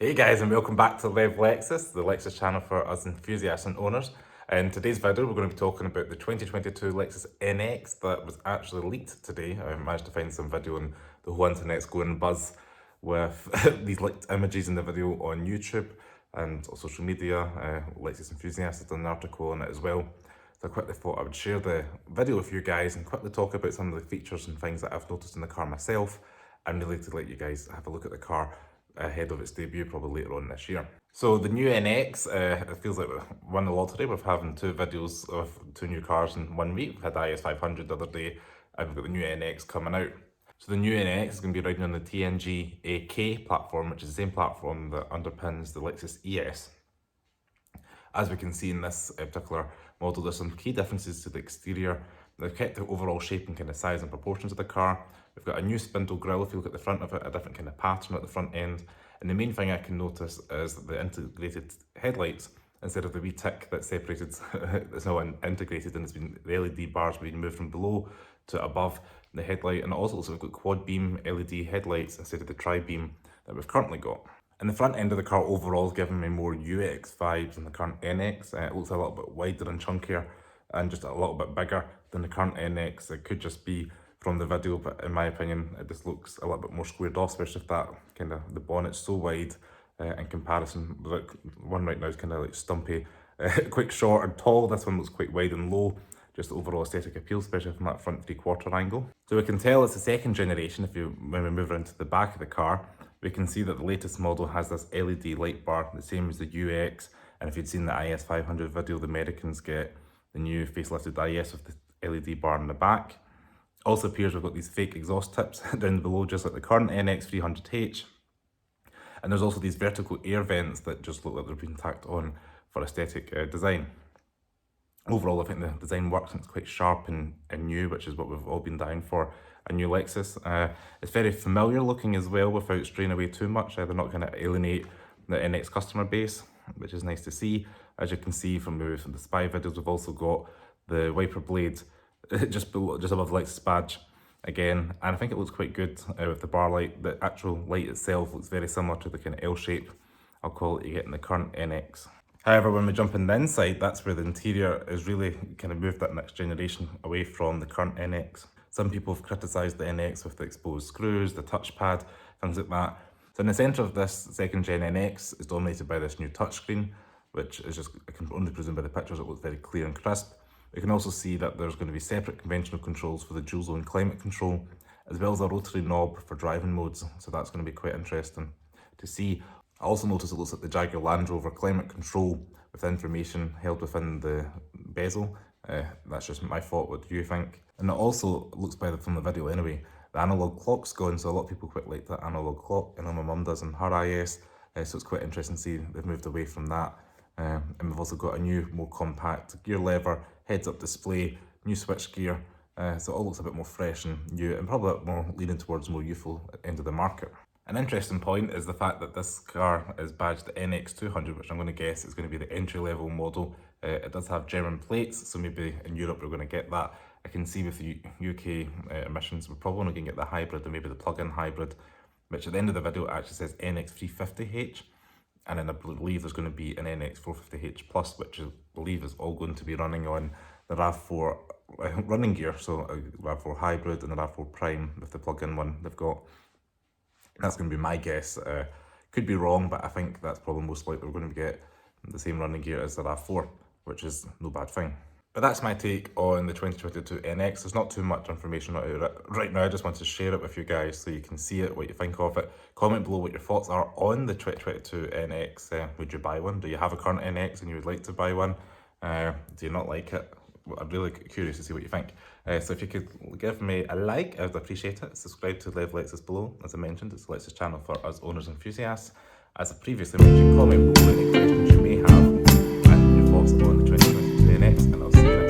Hey guys, and welcome back to Lexus, the Lexus channel for us enthusiasts and owners. In today's video, we're going to be talking about the 2022 Lexus NX that was actually leaked today. I managed to find some video on the whole internet's going buzz with these leaked images in the video on YouTube and on social media. Lexus enthusiasts have done an article on it as well. So I quickly thought I would share the video with you guys and quickly talk about some of the features and things that I've noticed in the car myself, and really to let you guys have a look at the car ahead of its debut probably later on this year. So the new NX, it feels like we won the lottery with having two videos of two new cars in 1 week. We had the IS500 the other day, and we've got the new NX coming out. So the new NX is going to be riding on the TNG AK platform, which is the same platform that underpins the Lexus ES. As we can see in this particular model, there's some key differences to the exterior. They've kept the overall shape and kind of size and proportions of the car. We've got a new spindle grille if you look at the front of it, a different kind of pattern at the front end. And the main thing I can notice is the integrated headlights. Instead of the wee tick that's separated, it's now integrated, and it's been the LED bars being moved from below to above the headlight. And also we've got quad beam LED headlights instead of the tri-beam that we've currently got. And the front end of the car overall is giving me more UX vibes than the current NX. It looks a little bit wider and chunkier and just a little bit bigger than the current NX. It could just be from the video, but in my opinion, it just looks a little bit more squared off, especially if that kind of the bonnet's so wide in comparison. Like one right now is kind of like stumpy, quite short and tall. This one looks quite wide and low. Just the overall aesthetic appeal, especially from that front 3/4 angle. So we can tell it's the second generation. When we move around to the back of the car, we can see that the latest model has this LED light bar, the same as the UX. And if you'd seen the IS500 video, the Americans get the new facelifted IS with the LED bar in the back. Also appears we've got these fake exhaust tips down below, just like the current NX 300H. And there's also these vertical air vents that just look like they've been tacked on for aesthetic design. Overall, I think the design works and it's quite sharp and new, which is what we've all been dying for, a new Lexus. It's very familiar looking as well without straying away too much. They're not going to alienate the NX customer base, which is nice to see. As you can see from the spy videos, we've also got the wiper blade just above the Lexus badge again, and I think it looks quite good with the bar light. The actual light itself looks very similar to the kind of L shape, I'll call it, you get in the current NX. However, when we jump in the inside, that's where the interior is really kind of moved that next generation away from the current NX. Some people have criticised the NX with the exposed screws, the touchpad, things like that. So in the centre of this second gen NX is dominated by this new touchscreen, which is just, I can only presume by the pictures, it looks very clear and crisp. We can also see that there's going to be separate conventional controls for the dual zone climate control, as well as a rotary knob for driving modes, so that's going to be quite interesting to see. I also noticed it looks like the Jaguar Land Rover climate control with information held within the bezel. That's just my thought, what do you think? And it also looks from the video anyway, the analogue clock's gone, so a lot of people quite like that analogue clock. I know my mum does in her IS, so it's quite interesting to see they've moved away from that. And we've also got a new, more compact gear lever, heads-up display, new switch gear, so it all looks a bit more fresh and new, and probably a bit more leaning towards more youthful end of the market. An interesting point is the fact that this car is badged the NX200, which I'm going to guess is going to be the entry-level model. It does have German plates, so maybe in Europe we're going to get that. I can see with the UK emissions, we're probably only going to get the hybrid or maybe the plug-in hybrid, which at the end of the video actually says NX350H. And then I believe there's going to be an NX 450H Plus, which I believe is all going to be running on the RAV4 running gear, so a RAV4 Hybrid and a RAV4 Prime with the plug-in one they've got. That's going to be my guess. Could be wrong, but I think that's probably most likely we're going to get the same running gear as the RAV4, which is no bad thing. But that's my take on the 2022 NX. There's not too much information right now. I just wanted to share it with you guys so you can see it, what you think of it. Comment below what your thoughts are on the 2022 NX. Would you buy one? Do you have a current NX and you would like to buy one? Do you not like it? Well, I'm really curious to see what you think. So if you could give me a like, I would appreciate it. Subscribe to Lexus below. As I mentioned, it's the Lexus channel for us owners and enthusiasts. As I previously mentioned, comment below any questions you may have and your thoughts on the 2022 NX, and I'll see you next time.